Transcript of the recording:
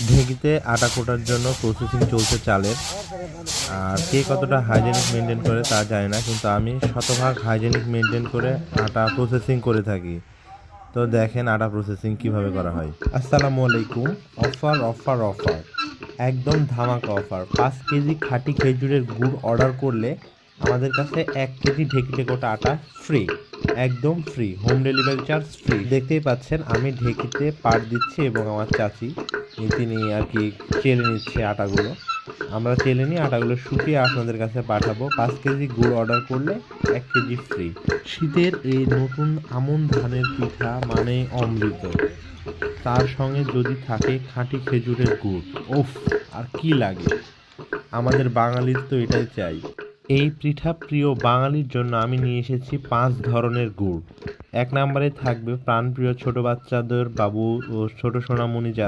ঢেঁকিতে আটা কোটার জন্য প্রসেসিং চলছে চালের। আর কে কতটা হাইজেনিক মেনটেন করে তা জানি না, কিন্তু আমি শতভাগ হাইজেনিক মেনটেন করে আটা প্রসেসিং করে থাকি। তো দেখেন আটা প্রসেসিং কিভাবে করা হয়। আসসালামু আলাইকুম। অফার অফার অফার, একদম ধামাকা অফার। 5 কেজি খাঁটি খেজুরের গুড় অর্ডার করলে আমাদের কাছে 1 কেজি ঢেঁকিতে কোটা আটা ফ্রি, একদম free, home delivery charge free. দেখতেই পাচ্ছেন আমি ঢেঁকিতে পাট দিচ্ছি এবং আমার চাচি তিনি আর কি চেলে নিচ্ছে আটাগুলো। আমরা চেলে নিয়ে আটাগুলো শুকিয়ে আপনাদের কাছে পাঠাবো। 5 কেজি গুড় অর্ডার করলে 1 কেজি ফ্রি। শীতের এই নতুন আমন ধানের পিঠা মানে অমৃত, তার সঙ্গে যদি থাকে খাঁটি খেজুরের গুড়, ওফ, আর কি লাগে। আমাদের বাঙালির তো এটাই চাই। এই পিঠা প্রিয় বাঙালির জন্য আমি নিয়ে এসেছি 5 ধরনের গুড়। 1 নম্বরে থাকবে প্রাণপ্রিয় ছোট বাচ্চাদের বাবু ও ছোট সোনামণি